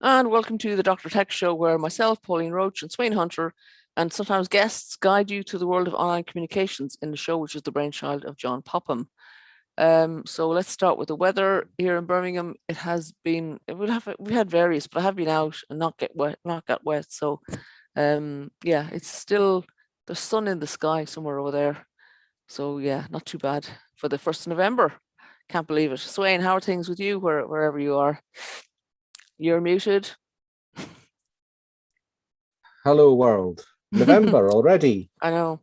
And welcome to the Dr. Tech Show, where myself, Pauline Roche, and Sweyn Hunter, and sometimes guests guide you to the world of online communications in the show, which is the brainchild of John Popham. So let's start with the weather here in Birmingham. It has been, we had various, but I have been out and not got wet. So yeah, it's still the sun in the sky somewhere over there. So yeah, not too bad for the 1st of November. Can't believe it. Sweyn, how are things with you wherever you are? You're muted. Hello world. November already. I know.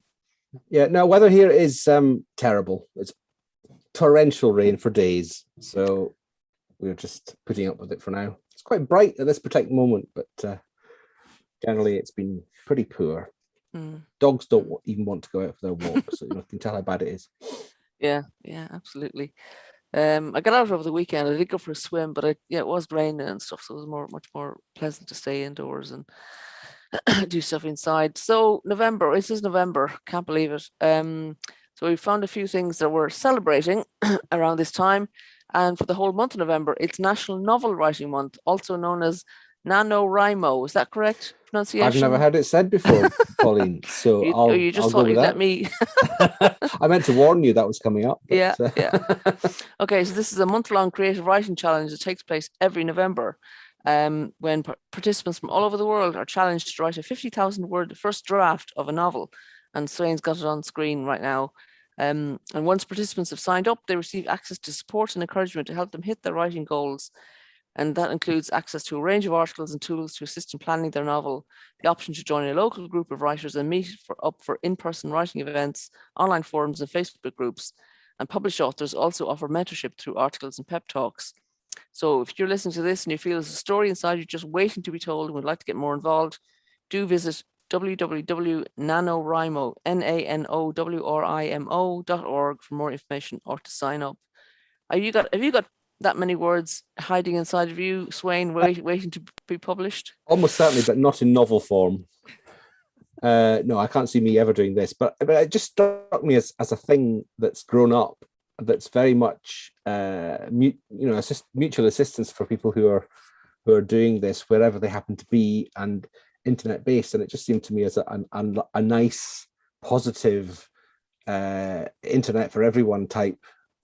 Yeah, no, weather here is terrible. It's torrential rain for days. So we're just putting up with it for now. It's quite bright at this particular moment, but generally it's been pretty poor. Dogs don't even want to go out for their walk, so you can tell how bad it is. Yeah, absolutely. I got out over the weekend. I did go for a swim, but it was raining and stuff, so it was much more pleasant to stay indoors and do stuff inside. So November, it is November, can't believe it. So we found a few things that we're celebrating around this time. And for the whole month of November, it's National Novel Writing Month, also known as NaNoWriMo. Is that correct pronunciation? I've never heard it said before, Pauline. So you just thought you'd let me. I meant to warn you that was coming up. But, yeah. Okay, so this is a month-long creative writing challenge that takes place every November, when participants from all over the world are challenged to write a 50,000-word first draft of a novel. And Sweyn's got it on screen right now. And once participants have signed up, they receive access to support and encouragement to help them hit their writing goals. And that includes access to a range of articles and tools to assist in planning their novel, the option to join a local group of writers and meet up for in-person writing events, online forums and Facebook groups. And published authors also offer mentorship through articles and pep talks. So if you're listening to this and you feel there's a story inside you just waiting to be told and would like to get more involved, do visit www.nanowrimo.org for more information or to sign up. Have you got that many words hiding inside of you, Sweyn, waiting to be published? Almost certainly, but not in novel form. No, I can't see me ever doing this, but it just struck me as a thing that's grown up, that's very much mutual assistance for people who are doing this wherever they happen to be, and internet based. And it just seemed to me as a nice, positive internet for everyone type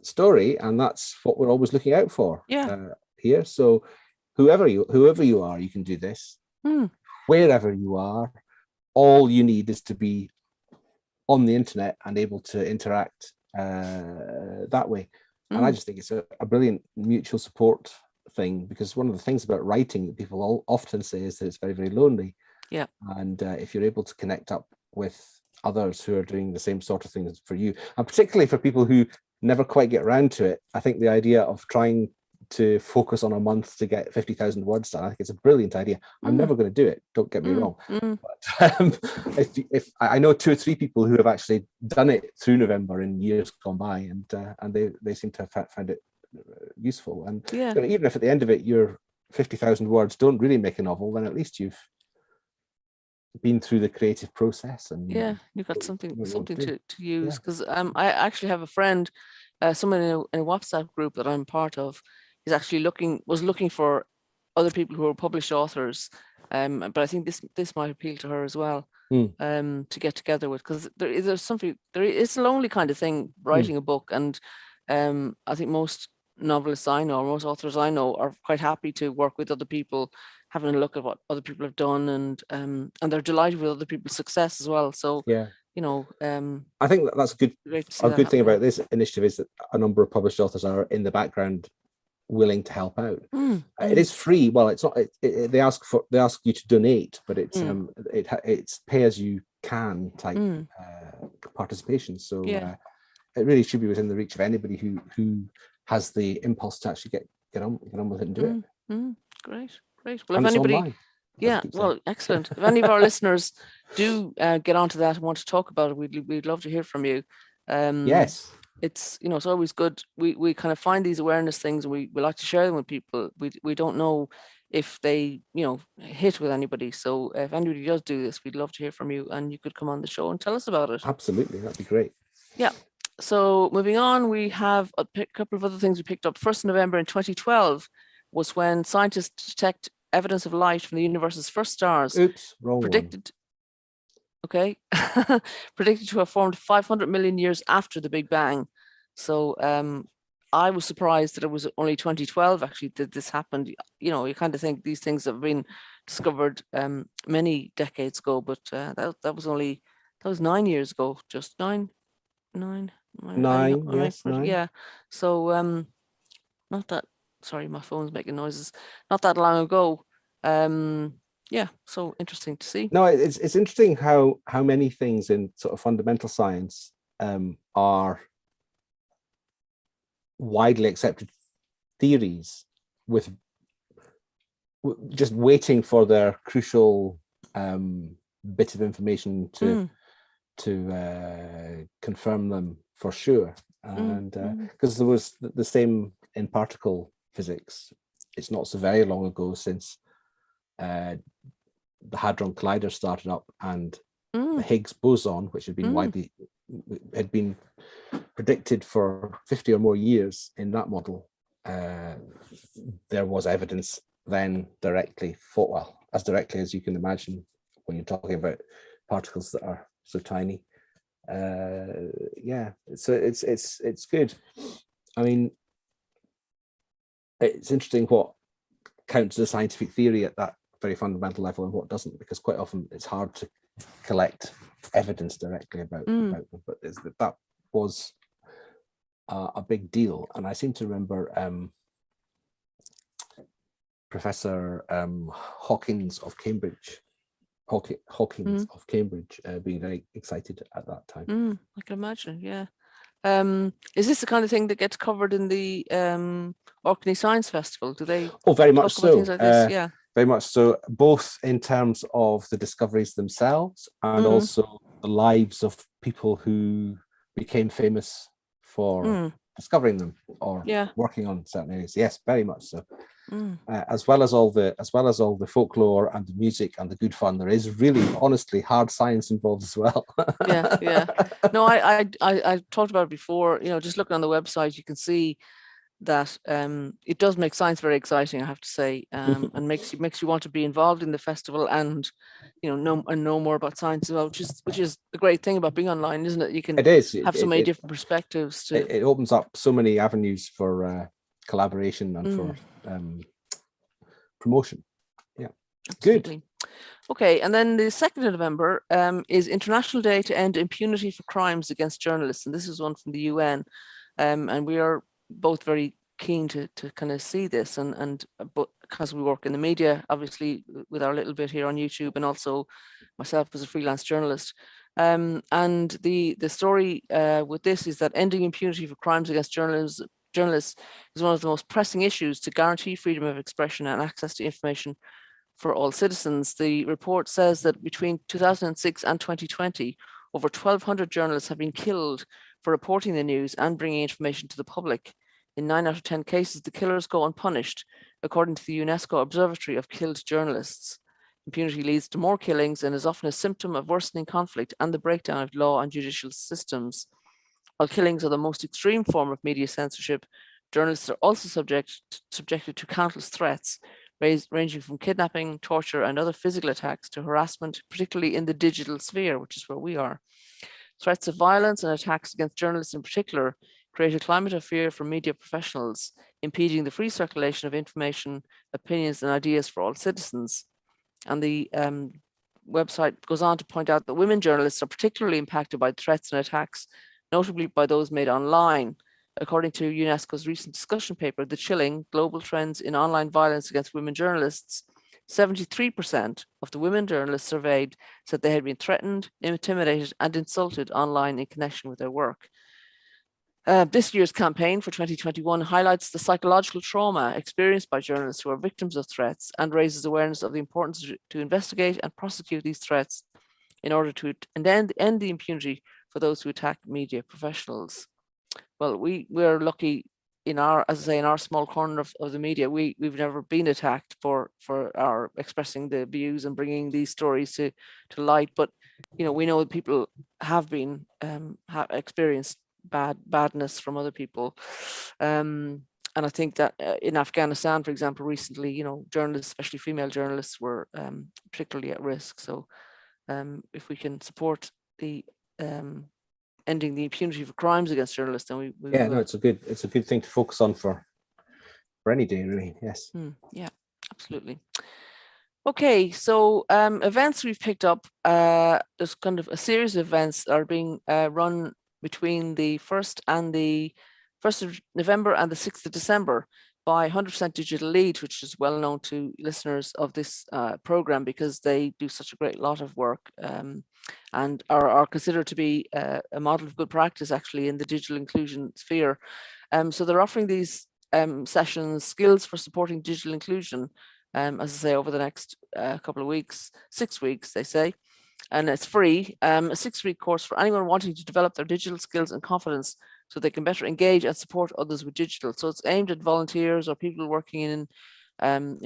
story, and that's what we're always looking out for here. So whoever you are, you can do this. Wherever you are, all you need is to be on the internet and able to interact that way. And I just think it's a brilliant mutual support thing, because one of the things about writing that people often say is that it's very, very lonely. Yeah. And if you're able to connect up with others who are doing the same sort of things for you, and particularly for people who never quite get around to it, I think the idea of trying to focus on a month to get 50,000 words done, I think it's a brilliant idea. I'm never going to do it, don't get me wrong. But if I know 2 or 3 people who have actually done it through November in years gone by, and they seem to have found it useful. And even if at the end of it your 50,000 words don't really make a novel, then at least you've been through the creative process, and you've got something to use. Because I actually have a friend, someone in a WhatsApp group that I'm part of, is actually looking for other people who are published authors, but I think this might appeal to her as well, to get together with, because it's a lonely kind of thing, writing a book. And I think most novelists I know, most authors I know, are quite happy to work with other people, having a look at what other people have done, and they're delighted with other people's success as well. So I think that's a good thing about this initiative, is that a number of published authors are in the background willing to help out. It is free. Well, it's not. They ask you to donate, but it's pay as you can type participation. So it really should be within the reach of anybody who has the impulse to actually get on with it and do it. Great. Well, if anybody, excellent. If any of our listeners do get onto that and want to talk about it, we'd love to hear from you. Yes. It's it's always good. We kind of find these awareness things, and we like to share them with people. We don't know if they hit with anybody. So if anybody does do this, we'd love to hear from you, and you could come on the show and tell us about it. Absolutely, that'd be great. Yeah. So moving on, we have a couple of other things we picked up. 1st November in 2012 was when scientists evidence of light from the universe's first stars, Oops, wrong predicted predicted to have formed 500 million years after the Big Bang. So I was surprised that it was only 2012 actually that this happened. You know, you kind of think these things have been discovered many decades ago, but that was 9 years ago, just nine. Yes, 9. Yeah. So not that, sorry, my phone's making noises. Not that long ago. Yeah, so interesting to see. No, it's interesting how many things in sort of fundamental science are widely accepted theories with just waiting for their crucial bit of information to confirm them for sure. And because there was the same in particle physics, it's not so very long ago since the Hadron Collider started up, and the Higgs boson, which had been predicted for 50 or more years in that model, there was evidence then directly as directly as you can imagine when you're talking about particles that are so tiny. Yeah, so it's good. I mean, it's interesting what counts as a scientific theory at that very fundamental level and what doesn't, because quite often it's hard to collect evidence directly about them. But that was a big deal. And I seem to remember Professor Hawkins of Cambridge being very excited at that time. I can imagine, yeah. Is this the kind of thing that gets covered in the Orkney Science Festival? Do they? Oh, very much so. Things like this? Yeah. Very much so, both in terms of the discoveries themselves and also the lives of people who became famous for discovering them or working on certain areas. Yes, very much so. As well as all the folklore and the music and the good fun, there is really, honestly, hard science involved as well. Yeah. No, I talked about it before. You know, just looking on the website, you can see that it does make science very exciting, I have to say, and makes you want to be involved in the festival and know more about science as well, which is the great thing about being online, isn't it? You can have so many different perspectives. It opens up so many avenues for collaboration and for promotion. Yeah, absolutely. Good. Okay, and then the 2nd of November is International Day to End Impunity for Crimes Against Journalists, and this is one from the UN, and we are both very keen to kind of see this, and because we work in the media, obviously with our little bit here on YouTube, and also myself as a freelance journalist. And the story with this is that ending impunity for crimes against journalists is one of the most pressing issues to guarantee freedom of expression and access to information for all citizens. The report says that between 2006 and 2020, over 1,200 journalists have been killed for reporting the news and bringing information to the public. In 9 out of 10 cases, the killers go unpunished, according to the UNESCO Observatory of Killed Journalists. Impunity leads to more killings and is often a symptom of worsening conflict and the breakdown of law and judicial systems. While killings are the most extreme form of media censorship, journalists are also subjected to countless threats, ranging from kidnapping, torture, and other physical attacks to harassment, particularly in the digital sphere, which is where we are. Threats of violence and attacks against journalists in particular create a climate of fear for media professionals, impeding the free circulation of information, opinions, and ideas for all citizens. And the website goes on to point out that women journalists are particularly impacted by threats and attacks, notably by those made online. According to UNESCO's recent discussion paper, The Chilling: Global Trends in Online Violence Against Women Journalists, 73% of the women journalists surveyed said they had been threatened, intimidated, and insulted online in connection with their work. This year's campaign for 2021 highlights the psychological trauma experienced by journalists who are victims of threats and raises awareness of the importance to investigate and prosecute these threats in order to end the impunity for those who attack media professionals. Well, we're lucky in our, as I say, in our small corner of the media, we've never been attacked for our expressing the views and bringing these stories to light. But we know that people have been have experienced badness from other people, and I think that in Afghanistan, for example, recently, you know, journalists, especially female journalists, were particularly at risk. So if we can support the ending the impunity for crimes against journalists, then we Yeah, will. no, it's a good thing to focus on for any day, really. Yes. Yeah, absolutely. Okay, so events we've picked up, there's kind of a series of events that are being run between the 1st of November and the 6th of December by 100% Digital Leeds, which is well known to listeners of this program because they do such a great lot of work and are considered to be a model of good practice actually in the digital inclusion sphere. So they're offering these sessions, skills for supporting digital inclusion, as I say, over the next couple of weeks, 6 weeks, they say, and it's free. A 6-week course for anyone wanting to develop their digital skills and confidence so they can better engage and support others with digital. So it's aimed at volunteers or people working in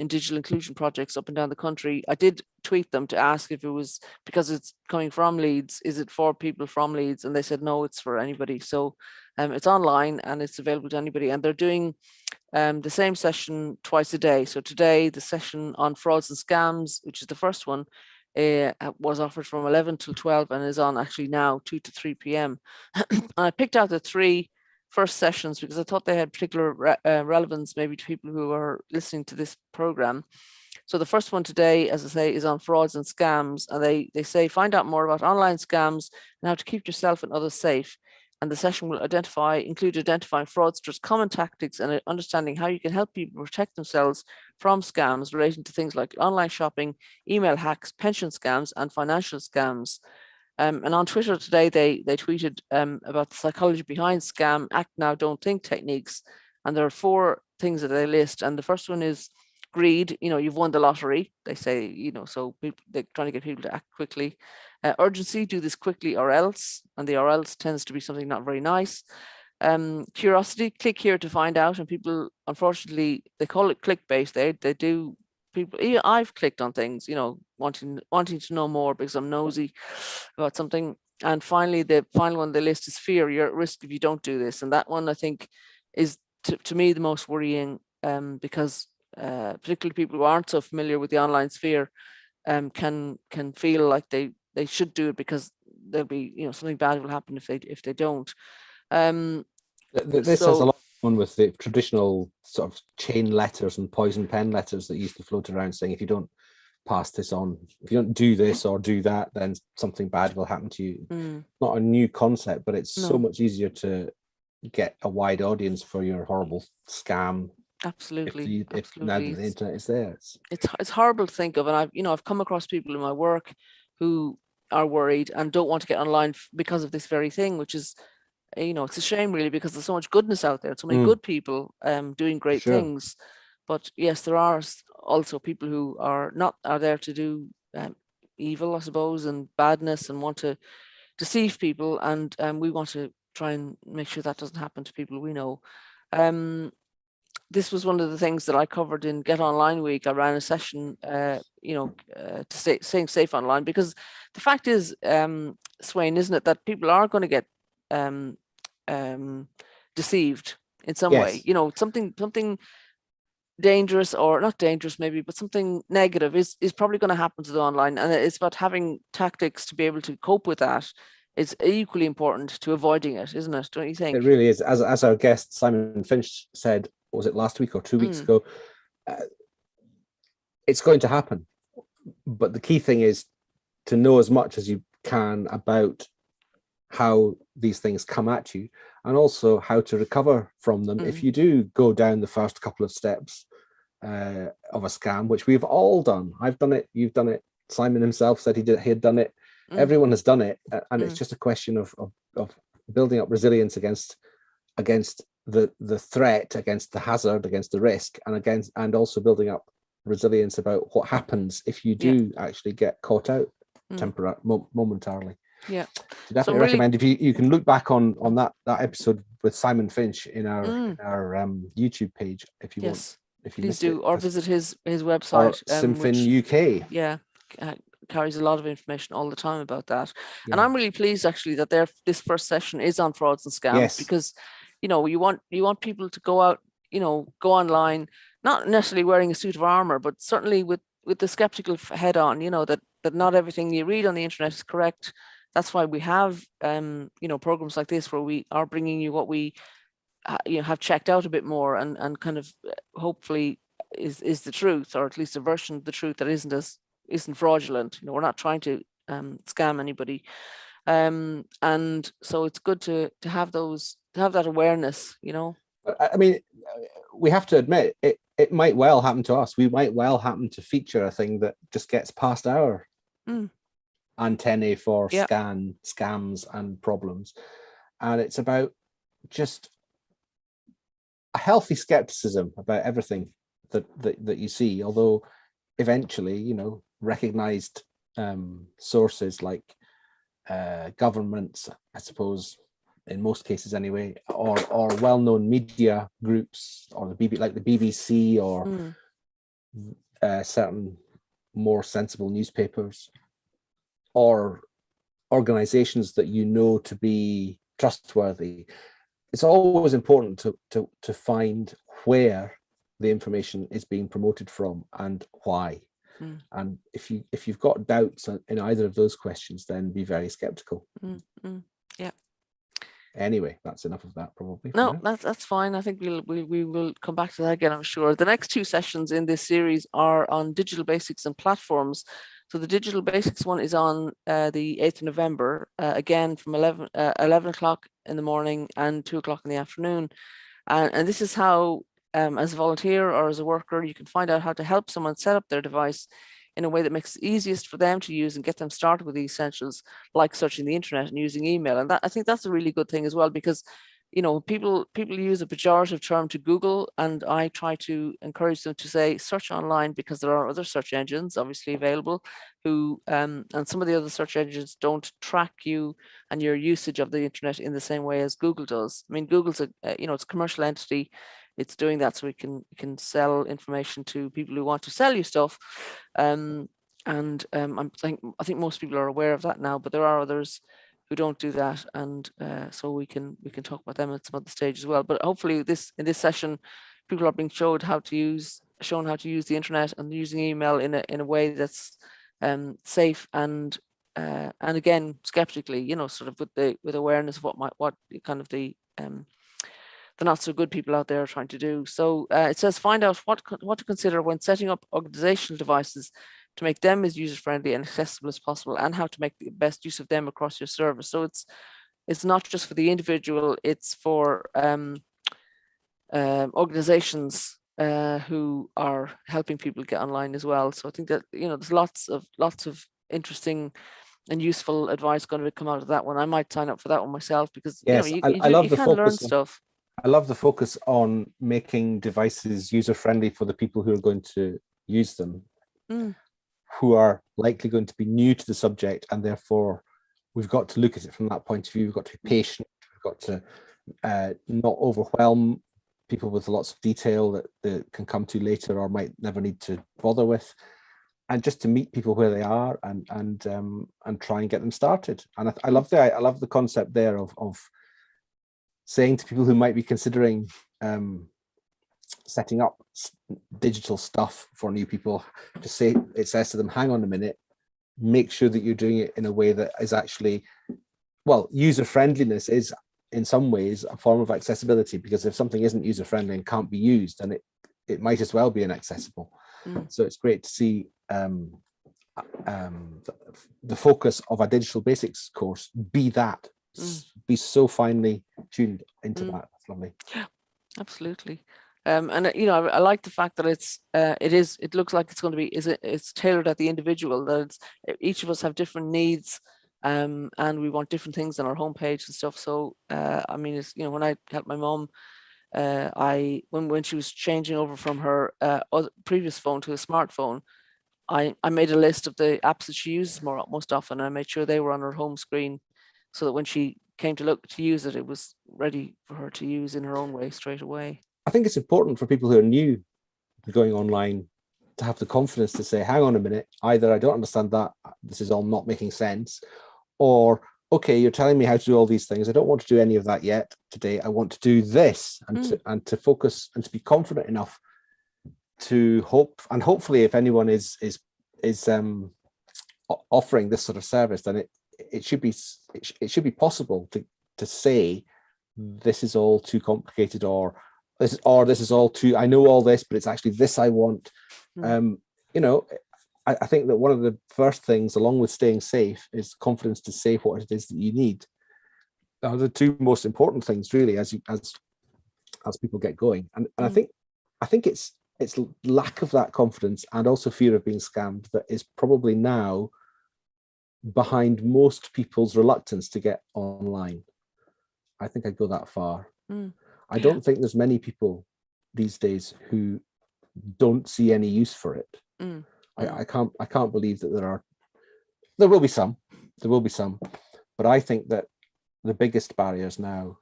digital inclusion projects up and down the country. I did tweet them to ask if it was, because it's coming from Leeds, is it for people from Leeds? And they said, no, it's for anybody. So it's online and it's available to anybody. And they're doing the same session twice a day. So today, the session on frauds and scams, which is the first one, was offered from 11 till 12 and is on actually now 2 to 3 p.m. And I picked out the 3 first sessions because I thought they had particular relevance maybe to people who are listening to this program. So the first one today, as I say, is on frauds and scams. And they say, find out more about online scams and how to keep yourself and others safe. And the session will include identifying fraudsters, common tactics, and understanding how you can help people protect themselves from scams relating to things like online shopping, email hacks, pension scams, and financial scams. And on Twitter today, they tweeted about the psychology behind scam, act now, don't think techniques. And there are 4 things that they list. And the first one is greed. You know, you've won the lottery, they say, you know, so they're trying to get people to act quickly. Urgency, do this quickly or else. And the or else tends to be something not very nice. Curiosity, click here to find out. And people, unfortunately, they call it clickbait. They do. People, I've clicked on things, you know, wanting to know more because I'm nosy about something. And finally, the final one on the list is fear. You're at risk if you don't do this. And that one, I think, is to me the most worrying because particularly people who aren't so familiar with the online sphere can feel like they should do it because there'll be, you know, something bad will happen if they don't. This has a lot on with the traditional sort of chain letters and poison pen letters that used to float around saying, if you don't pass this on, if you don't do this or do that, then something bad will happen to you. Not a new concept, but it's so much easier to get a wide audience for your horrible scam. Absolutely. If now that the internet is there, it's horrible to think of. And I've come across people in my work who are worried and don't want to get online because of this very thing, which is, you know, it's a shame really because there's so much goodness out there, so many good people doing great things. But yes, there are also people who are there to do evil, I suppose, and badness and want to deceive people. And we want to try and make sure that doesn't happen to people we know. This was one of the things that I covered in Get Online Week. I ran a session, to staying safe online, because the fact is, Sweyn, isn't it, that people are going to get deceived in some way. You know, something dangerous, or not dangerous maybe, but something negative is probably going to happen to the online, and it's about having tactics to be able to cope with that. It's equally important to avoiding it, isn't it? Don't you think? It really is. As our guest Simon Finch said, was it last week or 2 weeks ago? It's going to happen, but the key thing is to know as much as you can about how these things come at you, and also how to recover from them if you do go down the first couple of steps of a scam, which we've all done. I've done it, you've done it, Simon himself said he had done it. Everyone has done it, and it's just a question of building up resilience against the threat, against the hazard, against the risk, and also building up resilience about what happens if you do actually get caught out momentarily. Yeah, so definitely recommend, if you can look back on that episode with Simon Finch in our YouTube page if you want. If you please do, or visit his website, Simfin UK. Yeah, carries a lot of information all the time about that. And I'm really pleased actually that this first session is on frauds and scams, because you know, you want people to go out go online, not necessarily wearing a suit of armor, but certainly with the skeptical head on, that not everything you read on the internet is correct. That's why we have, programs like this where we are bringing you what we have checked out a bit more and kind of hopefully is the truth, or at least a version of the truth that isn't fraudulent. We're not trying to scam anybody. And so it's good to have that awareness, I mean, we have to admit it might well happen to us. We might well happen to feature a thing that just gets past our antennae for scams and problems. And it's about just a healthy skepticism about everything that you see, although eventually, recognized sources like governments, I suppose, in most cases anyway, or well-known media groups, or the BBC, or certain more sensible newspapers, or organizations that to be trustworthy. It's always important to find where the information is being promoted from and why. And if you've got doubts in either of those questions, then be very skeptical. Yeah. Anyway, that's enough of that, probably. No, that's fine. I think we will come back to that again, I'm sure. The next two sessions in this series are on digital basics and platforms. So the digital basics one is on the 8th of November, again from 11 o'clock in the morning and 2 o'clock in the afternoon. And this is how, as a volunteer or as a worker, you can find out how to help someone set up their device in a way that makes it easiest for them to use and get them started with the essentials, like searching the internet and using email. And I think that's a really good thing as well, because people use a pejorative term to Google, and I try to encourage them to say search online, because there are other search engines obviously available who and some of the other search engines don't track you and your usage of the internet in the same way as Google does. I mean, Google's it's a commercial entity. It's doing that so we can sell information to people who want to sell you stuff. I think most people are aware of that now, but there are others who don't do that, and so we can talk about them at some other stage as well. But hopefully in this session, people are being shown how to use the internet and using email in a way that's safe and again skeptically, sort of with awareness of what kind of the not so good people out there are trying to do. So it says find out what to consider when setting up organizational devices to make them as user-friendly and accessible as possible, and how to make the best use of them across your service. So it's not just for the individual, it's for organizations who are helping people get online as well. So I think that there's lots of interesting and useful advice going to come out of that one. I might sign up for that one myself, because yes, you love the can focus learn stuff. I love the focus on making devices user-friendly for the people who are going to use them, who are likely going to be new to the subject, and therefore we've got to look at it from that point of view. We've got to be patient. We've got to not overwhelm people with lots of detail that they can come to later or might never need to bother with, and just to meet people where they are and try and get them started. And I love the concept there of saying to people who might be considering setting up digital stuff for new people, it says to them, hang on a minute, make sure that you're doing it in a way that is actually, well, user friendliness is in some ways a form of accessibility, because if something isn't user friendly and can't be used, then it might as well be inaccessible. So it's great to see the focus of a digital basics course be so finely tuned into that. That's lovely. Yeah, absolutely. And I like the fact that it looks like it's going to be it's tailored at the individual, that each of us have different needs, and we want different things on our homepage and stuff. So I mean, it's when I helped my mom, when she was changing over from her previous phone to a smartphone, I made a list of the apps that she uses most often, and I made sure they were on her home screen, so that when she came to use it, it was ready for her to use in her own way straight away. I think it's important for people who are new to going online to have the confidence to say, hang on a minute, either I don't understand that, this is all not making sense, or okay, you're telling me how to do all these things. I don't want to do any of that yet today. I want to do this, and to focus and to be confident enough to hope, and hopefully if anyone is offering this sort of service, then it should be possible to say this is all too complicated, or this is all too, I know all this, but it's actually this I want. I think that one of the first things, along with staying safe, is confidence to say what it is that you need. Are the two most important things, really, as people get going. And I think it's lack of that confidence and also fear of being scammed that is probably now behind most people's reluctance to get online. I think I'd go that far. I don't think there's many people these days who don't see any use for it. I can't believe that there will be some, but I think that the biggest barriers now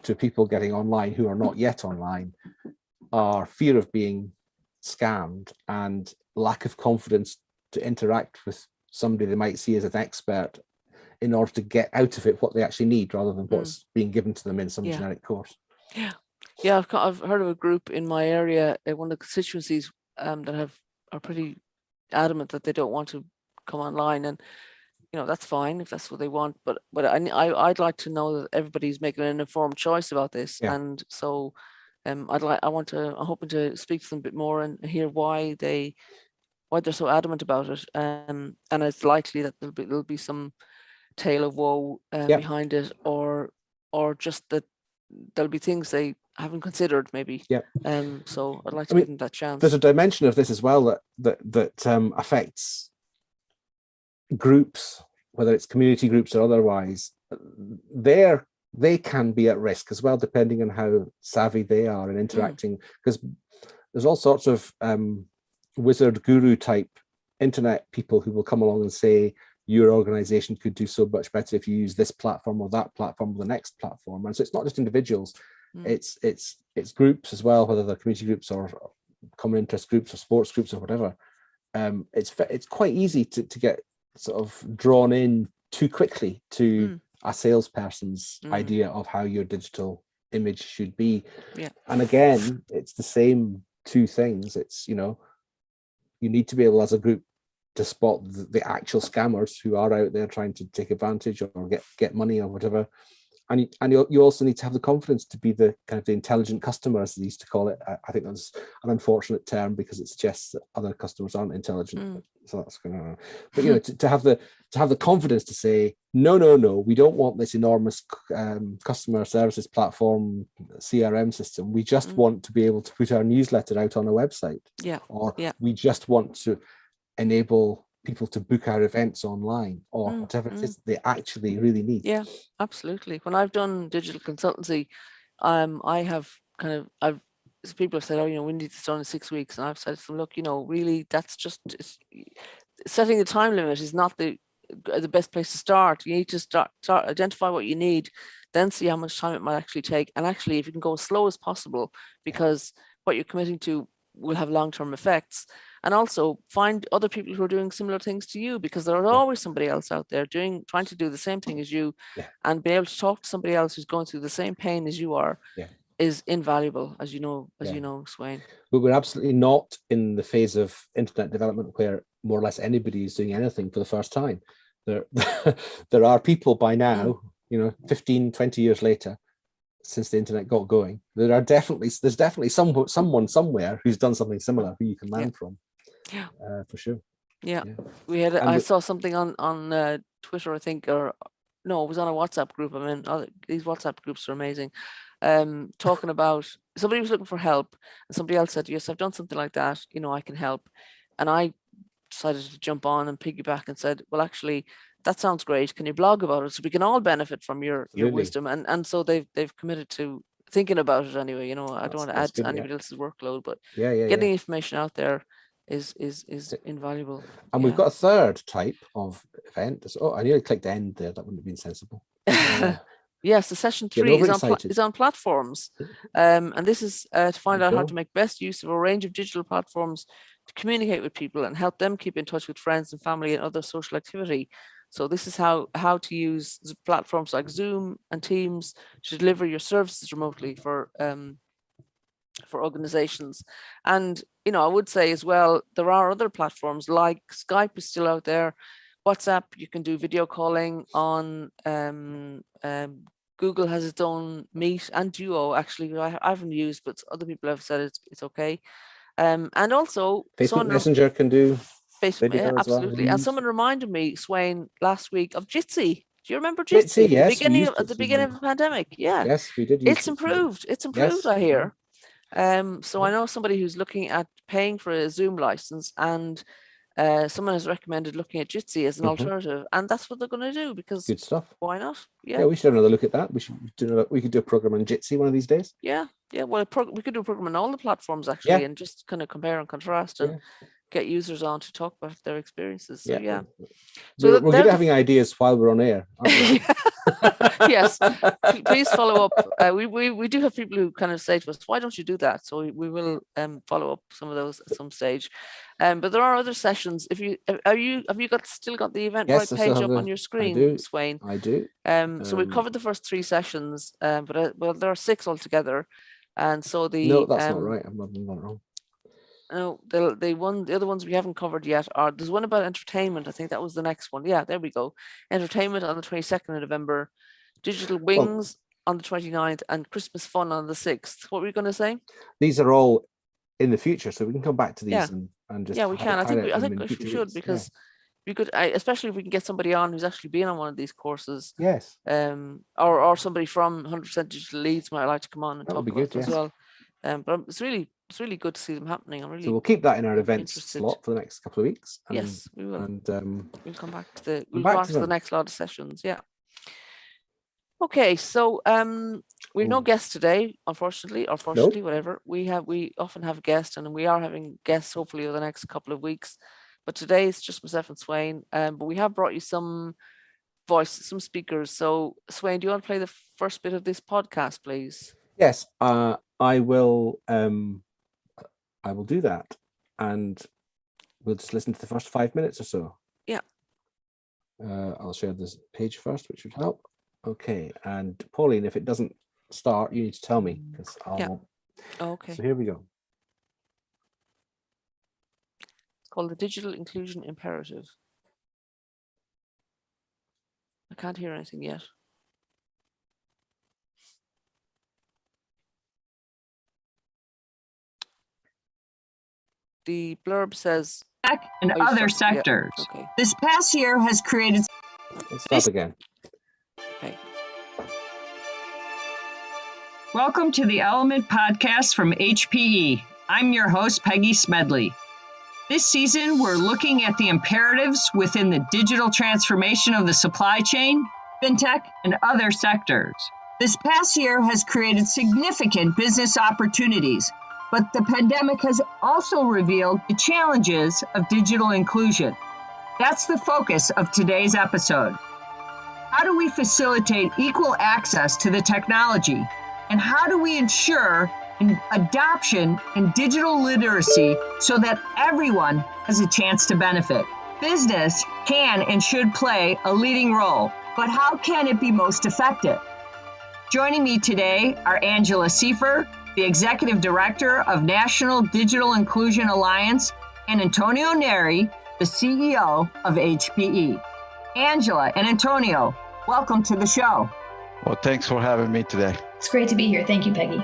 to people getting online who are not yet online are fear of being scammed and lack of confidence to interact with somebody they might see as an expert in order to get out of it what they actually need, rather than what's being given to them in some generic course. I've heard of a group in my area, one of the constituencies that are pretty adamant that they don't want to come online, and that's fine if that's what they want, but I'd like to know that everybody's making an informed choice about this. And so I'm hoping to speak to them a bit more and hear why they're so adamant about it, and it's likely that there'll be some tale of woe behind it, or just that there'll be things they haven't considered, maybe. So I'd like to give them that chance. There's a dimension of this as well that affects groups, whether it's community groups or otherwise. They can be at risk as well, depending on how savvy they are in interacting, because there's all sorts of wizard guru type internet people who will come along and say your organization could do so much better if you use this platform or that platform or the next platform. And so it's not just individuals, it's groups as well, whether they're community groups or common interest groups or sports groups or whatever. It's quite easy to get sort of drawn in too quickly to a salesperson's idea of how your digital image should be. And again, it's the same two things. It's, you need to be able as a group to spot the actual scammers who are out there trying to take advantage or get money or whatever. And you also need to have the confidence to be the kind of the intelligent customer, as they used to call it. I think that's an unfortunate term because it suggests that other customers aren't intelligent. So that's going to. But to have the confidence to say no, we don't want this enormous customer services platform CRM system. We just want to be able to put our newsletter out on a website. We just want to enable people to book our events online, or whatever it is they actually really need. Yeah, absolutely. When I've done digital consultancy, I have people have said, we need this done in 6 weeks, and I've said to them, look, really, that's just setting a time limit is not the best place to start. You need to start identify what you need, then see how much time it might actually take, and actually if you can go as slow as possible, because what you're committing to will have long-term effects. And also find other people who are doing similar things to you, because there's always somebody else out there trying to do the same thing as you, and be able to talk to somebody else who's going through the same pain as you are is invaluable, as you know, Sweyn. But we're absolutely not in the phase of internet development where more or less anybody is doing anything for the first time. There are people by now, 15, 20 years later, since the internet got going, there's definitely someone somewhere who's done something similar who you can learn from. For sure. We had I saw something on Twitter, I think, or no, it was on a WhatsApp group. I mean, these WhatsApp groups are amazing. Talking about somebody was looking for help, and somebody else said, yes, I've done something like that, I can help. And I decided to jump on and piggyback and said, well, actually, that sounds great. Can you blog about it so we can all benefit from your wisdom? And so they've committed to thinking about it anyway. I don't want to add to anybody else's workload, but getting information out there is invaluable. And we've got a third type of event. Oh, I nearly clicked end there. That wouldn't have been sensible. Yes, the session 3 is on platforms. And this is to find out how to make best use of a range of digital platforms to communicate with people and help them keep in touch with friends and family and other social activity. So this is how to use platforms like Zoom and Teams to deliver your services remotely for organizations. And, I would say as well, there are other platforms like Skype is still out there. WhatsApp, you can do video calling on. Google has its own Meet and Duo, actually, I haven't used, but other people have said it's okay. And also Facebook Messenger can do Facebook, video as absolutely. well. And someone reminded me, Sweyn, last week of Jitsi. Do you remember Jitsi? Jitsi, yes. At the beginning of the pandemic. Yeah. Yes, we did use It's improved. It's improved, I hear. So I know somebody who's looking at paying for a Zoom license, and someone has recommended looking at Jitsi as an alternative, and that's what they're going to do, because good stuff. Why not? Yeah, we should have another look at that. We could do a program on Jitsi one of these days. Yeah. Well, we could do a program on all the platforms actually, and just kind of compare and contrast and get users on to talk about their experiences. So So we're good at having ideas while we're on air, aren't we? Yes, please follow up. We do have people who kind of say to us, why don't you do that? So we will follow up some of those at some stage. But there are other sessions. Have you still got the Eventbrite page up on your screen, Sweyn? I do. So we've covered the first 3 sessions, but there are 6 altogether. And so no, that's not right. I'm not wrong. No, the other ones we haven't covered yet there's one about entertainment. I think that was the next one. Yeah, there we go. Entertainment on the 22nd of November, Digital Wings on the 29th, and Christmas Fun on the 6th. What were you going to say? These are all in the future, so we can come back to these and just we can. I think we should, because we could, especially if we can get somebody on who's actually been on one of these courses. Yes. Or somebody from 100% Digital Leeds might like to come on and talk about it as well. But it's really good to see them happening. So we'll keep that in our events slot for the next couple of weeks. Yes, we will. And we'll come back to the next lot of sessions. Yeah. Okay, so we've no guests today, unfortunately, or fortunately, whatever. We often have guests, and we are having guests hopefully over the next couple of weeks. But today it's just myself and Sweyn. But we have brought you some voices, some speakers. So Sweyn, do you want to play the first bit of this podcast, please? Yes, I will. I will do that, and we'll just listen to the first 5 minutes or so. Yeah. I'll share this page first, which would help. Okay, and Pauline, if it doesn't start, you need to tell me, because I'll. Yeah. Okay. So here we go. It's called the Digital Inclusion Imperative. I can't hear anything yet. The blurb says tech and other sectors. Yeah. Okay. This past year has created. Let's start again. Okay. Welcome to the Element Podcast from HPE. I'm your host, Peggy Smedley. This season, we're looking at the imperatives within the digital transformation of the supply chain, fintech, and other sectors. This past year has created significant business opportunities, but the pandemic has also revealed the challenges of digital inclusion. That's the focus of today's episode. How do we facilitate equal access to the technology? And how do we ensure adoption and digital literacy so that everyone has a chance to benefit? Business can and should play a leading role, but how can it be most effective? Joining me today are Angela Seifer, the Executive Director of National Digital Inclusion Alliance, and Antonio Neri, the CEO of HPE. Angela and Antonio, welcome to the show. Well, thanks for having me today. It's great to be here. Thank you, Peggy.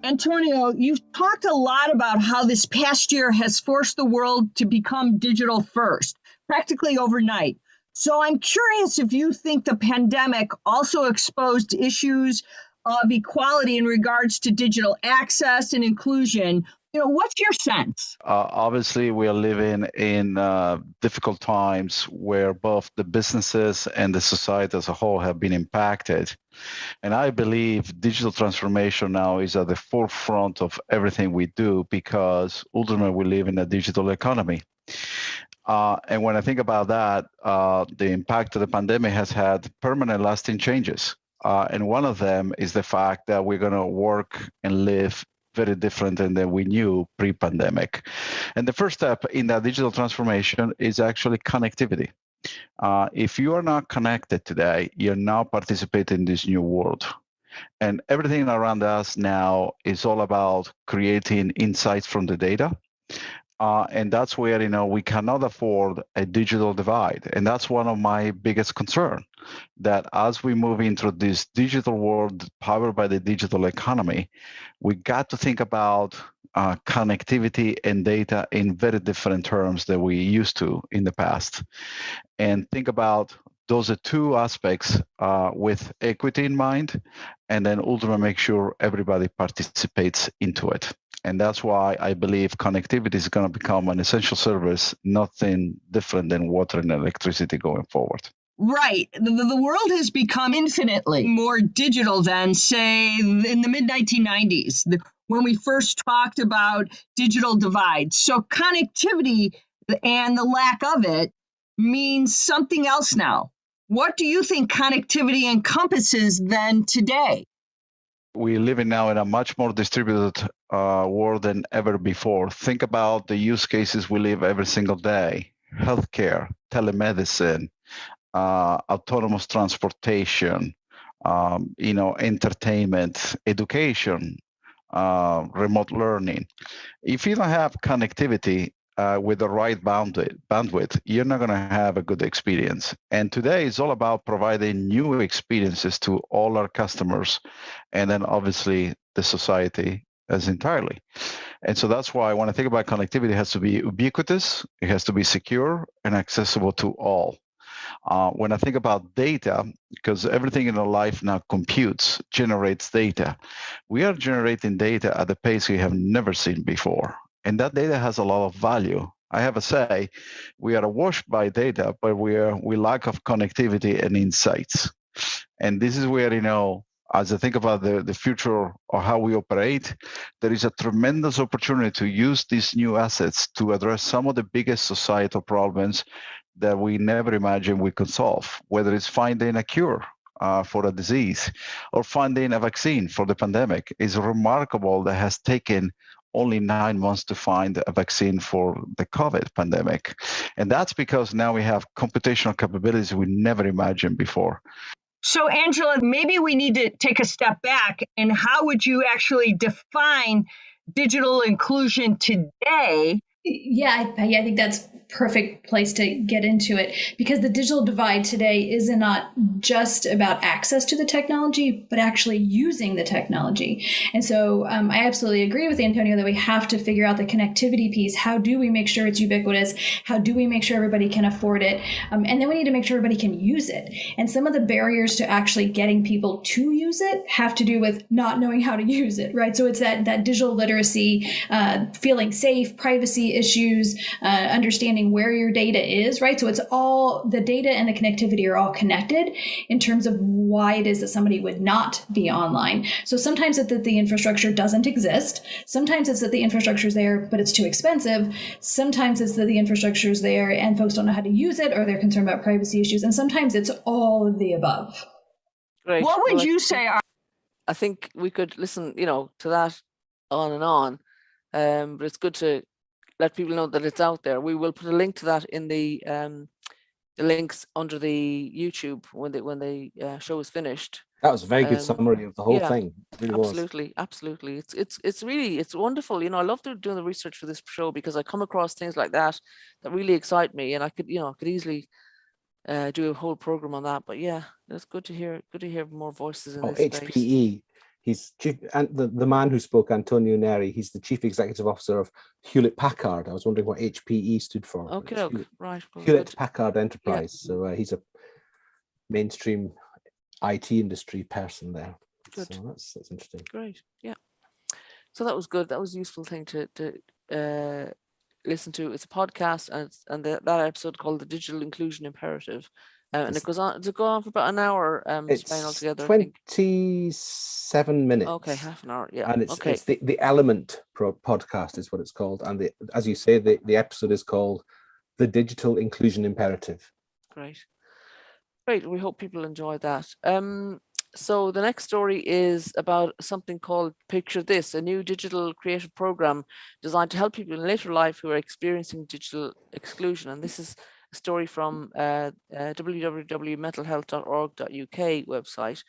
Antonio, you've talked a lot about how this past year has forced the world to become digital first, practically overnight. So I'm curious if you think the pandemic also exposed issues of equality in regards to digital access and inclusion. What's your sense? Obviously, we are living in difficult times where both the businesses and the society as a whole have been impacted. And I believe digital transformation now is at the forefront of everything we do, because ultimately we live in a digital economy. And when I think about that, the impact of the pandemic has had permanent lasting changes. And one of them is the fact that we're going to work and live very different than we knew pre-pandemic. And the first step in that digital transformation is actually connectivity. If you are not connected today, you're not participating in this new world. And everything around us now is all about creating insights from the data. And that's where, we cannot afford a digital divide. And that's one of my biggest concerns, that as we move into this digital world powered by the digital economy, we got to think about connectivity and data in very different terms than we used to in the past. And think about those are two aspects with equity in mind, and then ultimately make sure everybody participates into it. And that's why I believe connectivity is going to become an essential service, nothing different than water and electricity going forward. Right. The world has become infinitely more digital than, say, in the mid-1990s, when we first talked about digital divide. So connectivity and the lack of it means something else now. What do you think connectivity encompasses then today? We live now in a much more distributed world than ever before. Think about the use cases we live every single day: healthcare, telemedicine, autonomous transportation, entertainment, education, remote learning. If you don't have connectivity with the right bandwidth, you're not going to have a good experience. And today is all about providing new experiences to all our customers, and then obviously the society as entirely. And so that's why when I think about connectivity, it has to be ubiquitous, it has to be secure and accessible to all. When I think about data, because everything in our life now computes, generates data, we are generating data at a pace we have never seen before. And that data has a lot of value. I have to say, we are awash by data, but we lack of connectivity and insights. And this is where, as I think about the future of how we operate, there is a tremendous opportunity to use these new assets to address some of the biggest societal problems that we never imagined we could solve, whether it's finding a cure for a disease or finding a vaccine for the pandemic. It's remarkable that has taken only 9 months to find a vaccine for the COVID pandemic. And that's because now we have computational capabilities we never imagined before. So, Angela, maybe we need to take a step back. And how would you actually define digital inclusion today? Yeah, I think that's perfect place to get into it, because the digital divide today is not just about access to the technology, but actually using the technology. And so I absolutely agree with Antonio that we have to figure out the connectivity piece. How do we make sure it's ubiquitous? How do we make sure everybody can afford it? And then we need to make sure everybody can use it. And some of the barriers to actually getting people to use it have to do with not knowing how to use it, right? So it's that digital literacy, feeling safe, privacy issues, understanding where your data is, right? So it's all the data and the connectivity are all connected in terms of why it is that somebody would not be online. So sometimes it's that the infrastructure doesn't exist. Sometimes it's that the infrastructure is there, but it's too expensive. Sometimes it's that the infrastructure is there and folks don't know how to use it, or they're concerned about privacy issues. And sometimes it's all of the above. Great. What would you say are? I think we could listen, to that on and on. But it's good to let people know that it's out there. We will put a link to that in the links under the YouTube when the show is finished. That was a very good summary of the whole thing. It really absolutely. It's wonderful. I love doing the research for this show, because I come across things like that really excite me, and I could easily do a whole program on that. But yeah, it's good to hear more voices in this space. HPE. He's chief, and the man who spoke, Antonio Neri, he's the chief executive officer of Hewlett Packard. I was wondering what HPE stood for. Okay, right. Well, Hewlett Packard Enterprise. Yeah. So he's a mainstream IT industry person there. Good. So that's interesting. Great. Yeah. So that was good. That was a useful thing to listen to. It's a podcast, and that episode called The Digital Inclusion Imperative. And it goes on for about an hour. It's altogether. 27 minutes. Okay, half an hour. Yeah. And it's the Element podcast is what it's called. And as you say, the episode is called The Digital Inclusion Imperative. Great. We hope people enjoy that. So the next story is about something called Picture This, a new digital creative program designed to help people in later life who are experiencing digital exclusion. And this is a story from www.mentalhealth.org.uk website.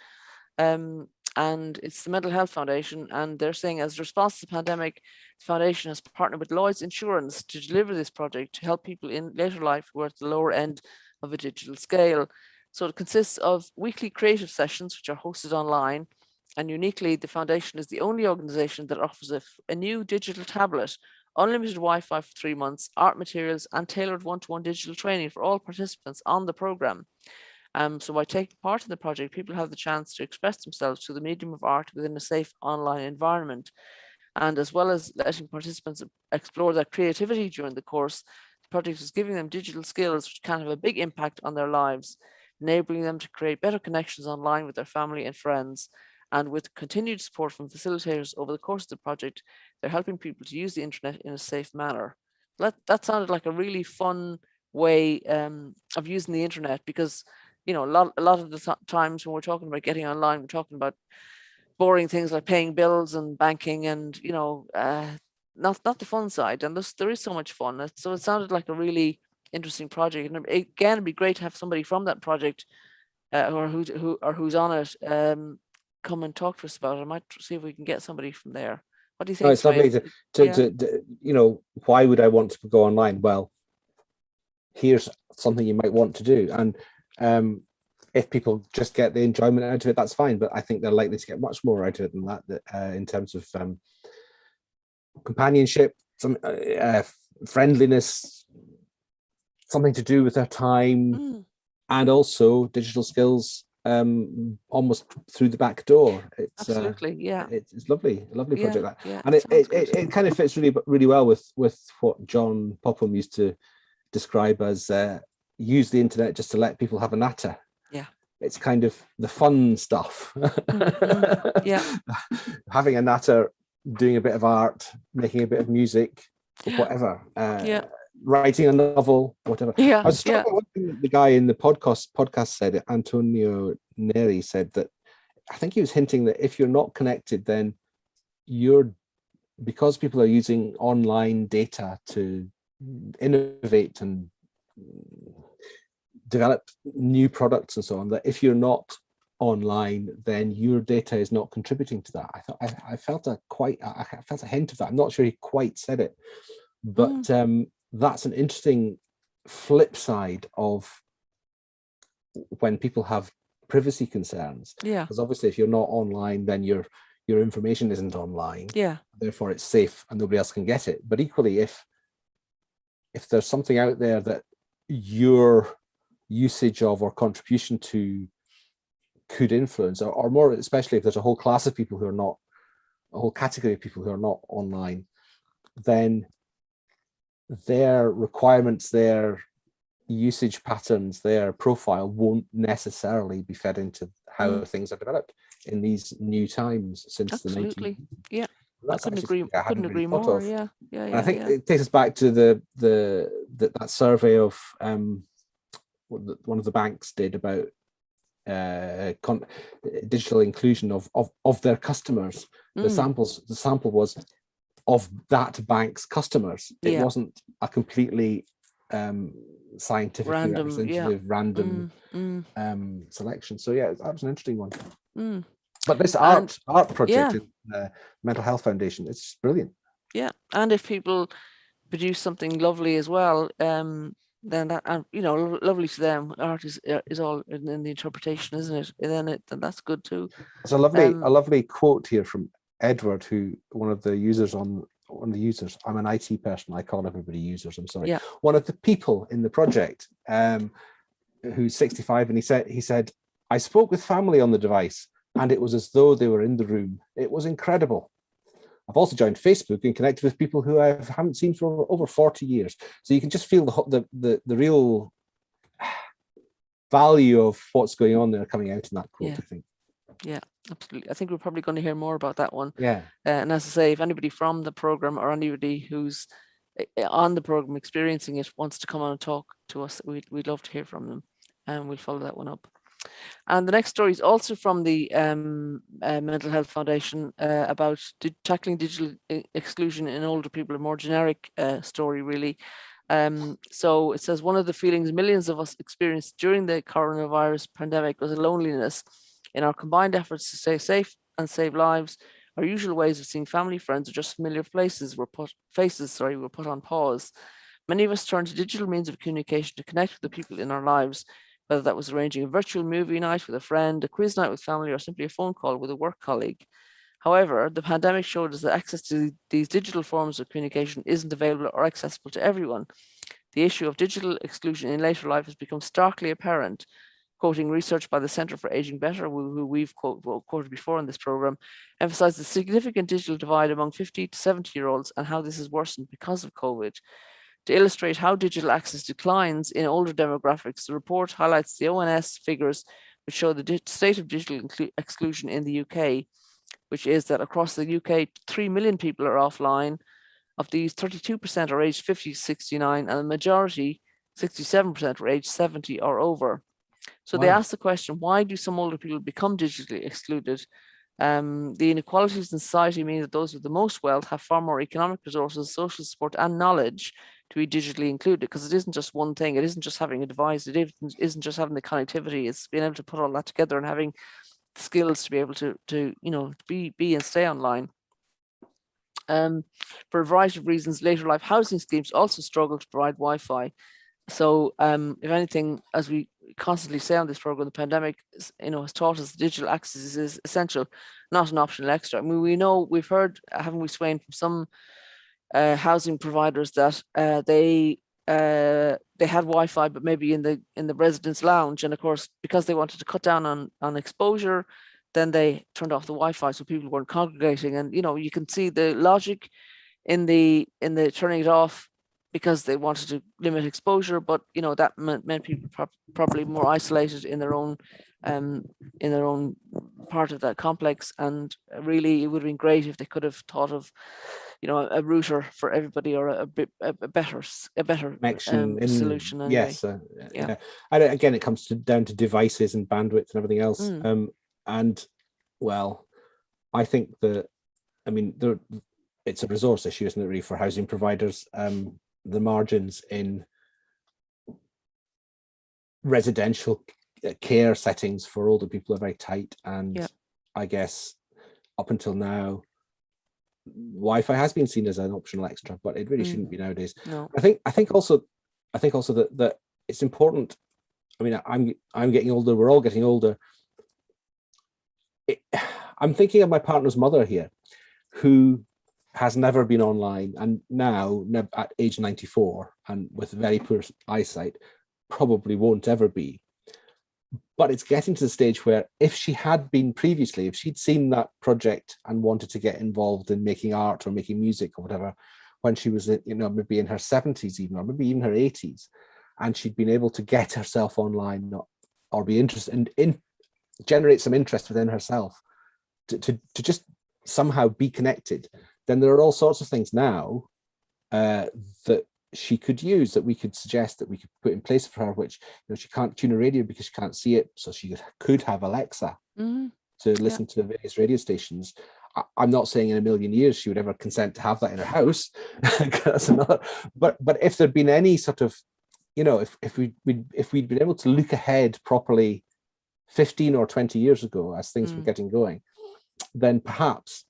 And it's the Mental Health Foundation, and they're saying as a response to the pandemic, the foundation has partnered with Lloyd's Insurance to deliver this project to help people in later life who are at the lower end of a digital scale. So it consists of weekly creative sessions, which are hosted online. And uniquely, the foundation is the only organization that offers a new digital tablet, unlimited Wi-Fi for 3 months, art materials, and tailored one-to-one digital training for all participants on the program. So by taking part in the project, people have the chance to express themselves through the medium of art within a safe online environment. And as well as letting participants explore their creativity during the course, the project is giving them digital skills which can have a big impact on their lives, enabling them to create better connections online with their family and friends. And with continued support from facilitators over the course of the project, they're helping people to use the internet in a safe manner. That sounded like a really fun way of using the internet, because a lot of the times when we're talking about getting online, we're talking about boring things like paying bills and banking, and not the fun side. And there is so much fun. So it sounded like a really interesting project. And again, it'd be great to have somebody from that project or who's on it come and talk to us about it. I might see if we can get somebody from there. What do you think? No, it's lovely to why would I want to go online? Well, here's something you might want to do. And if people just get the enjoyment out of it, that's fine. But I think they're likely to get much more out of it than that, in terms of companionship, some friendliness, something to do with their time, and also digital skills almost through the back door. It's absolutely, it's lovely, a lovely project. Yeah, and it kind of fits really well with what John Popham used to describe as use the internet just to let people have a natter. Yeah, it's kind of the fun stuff. Yeah, having a natter, doing a bit of art, making a bit of music, whatever. Writing a novel, whatever. Yeah, I was struck by one thing that the guy in the podcast said, Antonio Neri said, that I think he was hinting that if you're not connected, then because people are using online data to innovate and develop new products and so on, that if you're not online, then your data is not contributing to that. I felt a hint of that. I'm not sure he quite said it, but that's an interesting flip side of when people have privacy concerns. Because obviously, if you're not online, then your information isn't online. Therefore, it's safe and nobody else can get it. But equally, if there's something out there that your usage of or contribution to could influence, or more especially if there's a whole class of people who are not, a whole category of people who are not online, then their requirements, their usage patterns, their profile won't necessarily be fed into how things are developed in these new times since the 19th. I couldn't agree more. I think it takes us back to that survey of one of the banks did about digital inclusion of their customers. The sample was of that bank's customers. It wasn't a completely scientifically representative random selection. So that was an interesting one. But this art project in the Mental Health Foundation, it's just brilliant. And if people produce something lovely as well, then that, lovely to them. Art is all in the interpretation, isn't it? And then that's good too. There's a lovely quote here from Edward, who one of the users. I'm an IT person. I call everybody users. I'm sorry. One of the people in the project, who's 65, and he said, "I spoke with family on the device, and it was as though they were in the room. It was incredible. I've also joined Facebook and connected with people who I haven't seen for over 40 years. So you can just feel the real value of what's going on there coming out in that quote, I think. Yeah, absolutely. I think we're probably going to hear more about that one. Yeah. And as I say, if anybody from the program or anybody who's on the program experiencing it wants to come on and talk to us, we'd love to hear from them, and we'll follow that one up. And the next story is also from the Mental Health Foundation about tackling digital exclusion in older people, a more generic story, really. So it says, one of the feelings millions of us experienced during the coronavirus pandemic was a loneliness. In our combined efforts to stay safe and save lives, our usual ways of seeing family, friends, or just familiar faces were put on pause. Many of us turned to digital means of communication to connect with the people in our lives, whether that was arranging a virtual movie night with a friend, a quiz night with family, or simply a phone call with a work colleague. However, the pandemic showed us that access to these digital forms of communication isn't available or accessible to everyone. The issue of digital exclusion in later life has become starkly apparent. Quoting research by the Centre for Aging Better, who we've quoted before in this program, emphasised the significant digital divide among 50 to 70-year-olds and how this has worsened because of COVID. To illustrate how digital access declines in older demographics, the report highlights the ONS figures which show the state of digital exclusion in the UK, which is that across the UK, 3 million people are offline. Of these, 32% are aged 50 to 69, and the majority, 67%, are aged 70 or over. So they asked the question, why do some older people become digitally excluded? The inequalities in society mean that those with the most wealth have far more economic resources, social support, and knowledge to be digitally included, because it isn't just one thing. It isn't just having a device. It isn't just having the connectivity. It's being able to put all that together and having the skills to be able to be and stay online. For a variety of reasons, later life housing schemes also struggle to provide Wi-Fi. So if anything, as we constantly say on this program, the pandemic has taught us digital access is essential, not an optional extra. I mean, we've heard, haven't we, Sweyn, from some housing providers that they had Wi-Fi, but maybe in the residence lounge, and of course, because they wanted to cut down on exposure, then they turned off the Wi-Fi so people weren't congregating. And you can see the logic in the turning it off, because they wanted to limit exposure, but that meant people probably more isolated in their own part of that complex. And really, it would have been great if they could have thought of a router for everybody, or a better solution. Anyway. Yes, yeah. And again, it comes down to devices and bandwidth and everything else. And well, I think it's a resource issue, isn't it, really, for housing providers? The margins in residential care settings for older people are very tight, and I guess up until now, Wi-Fi has been seen as an optional extra, but it really shouldn't be nowadays. No. I think also that it's important. I mean, I'm getting older. We're all getting older. I'm thinking of my partner's mother here, who has never been online, and now at age 94 and with very poor eyesight, probably won't ever be. But it's getting to the stage where if she had been previously, if she'd seen that project and wanted to get involved in making art or making music or whatever, when she was maybe in her 70s even, or maybe even her 80s, and she'd been able to get herself online or be interested in generate some interest within herself to just somehow be connected, then there are all sorts of things now that she could use, that we could suggest, that we could put in place for her, which she can't tune a radio because she can't see it, so she could have Alexa to listen to various radio stations. I'm not saying in a million years she would ever consent to have that in her house. That's another. But if there'd been any sort of, if we'd been able to look ahead properly 15 or 20 years ago as things were getting going, then perhaps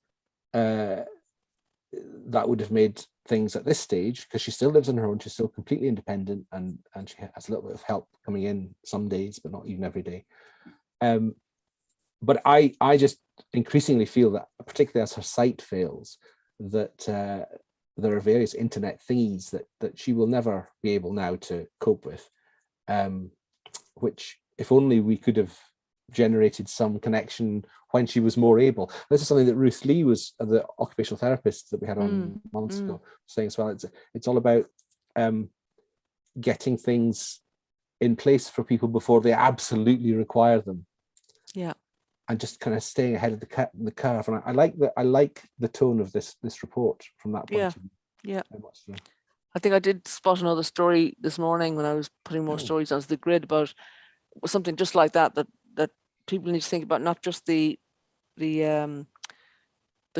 that would have made things at this stage, because she still lives on her own, she's still completely independent, and she has a little bit of help coming in some days, but not even every day. But I just increasingly feel that, particularly as her sight fails, that there are various internet thingies that she will never be able now to cope with, which if only we could have generated some connection when she was more able. This is something that Ruth Lee, was the occupational therapist that we had on months ago, saying as well. It's all about getting things in place for people before they absolutely require them. Yeah. And just kind of staying ahead of the curve. And I like the tone of this report from that point of view. Yeah. Very much so. I think I did spot another story this morning when I was putting more stories onto the grid about something just like that people need to think about not just the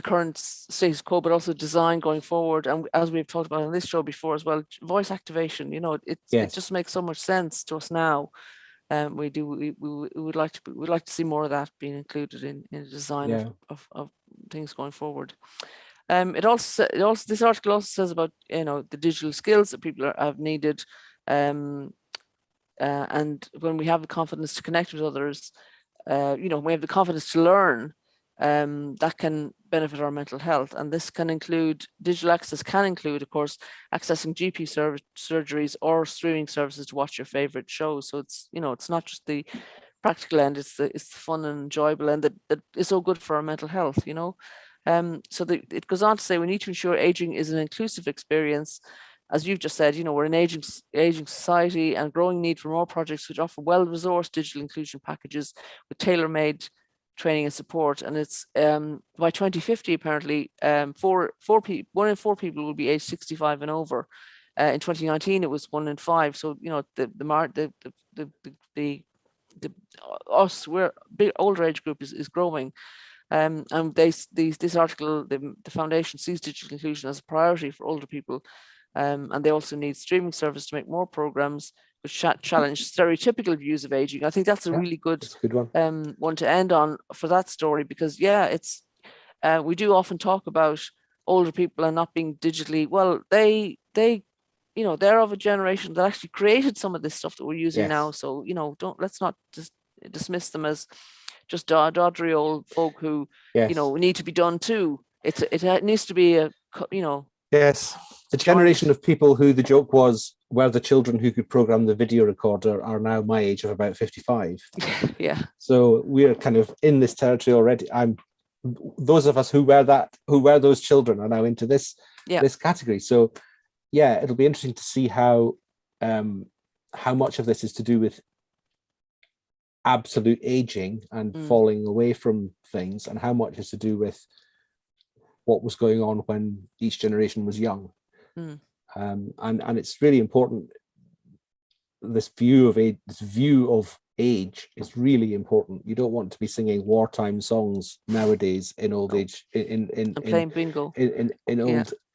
current status quo, but also design going forward. And as we've talked about on this show before as well, voice activation, it just makes so much sense to us now. We would like to see more of that being included in the design of things going forward. This article also says about the digital skills that people have needed, and when we have the confidence to connect with others, we have the confidence to learn, that can benefit our mental health. And this can include, digital access can include, of course, accessing GP surgeries or streaming services to watch your favorite shows. So it's not just the practical end, it's the fun and enjoyable end that is so good for our mental health. It goes on to say we need to ensure aging is an inclusive experience. As you've just said, we're an aging society, and growing need for more projects which offer well-resourced digital inclusion packages with tailor-made training and support. And it's by 2050, apparently, 1 in 4 people will be aged 65 and over. In 2019, it was 1 in 5. So we're big older age group is growing. And this article, the foundation sees digital inclusion as a priority for older people, and they also need streaming service to make more programs which challenge stereotypical views of aging. I think that's a really good one to end on for that story, because it's we do often talk about older people and not being digitally well. They're of a generation that actually created some of this stuff that we're using now. So let's not just dismiss them as just doddery old folk who need to be done too. It needs to be the generation of people who the joke was were the children who could program the video recorder are now my age of about 55. Yeah. So we're kind of in this territory already. Those of us who were those children are now into this category. So it'll be interesting to see how much of this is to do with absolute aging and falling away from things, and how much is to do with what was going on when each generation was young. And it's really important. This view of age is really important. You don't want to be singing wartime songs nowadays in old age, in playing bingo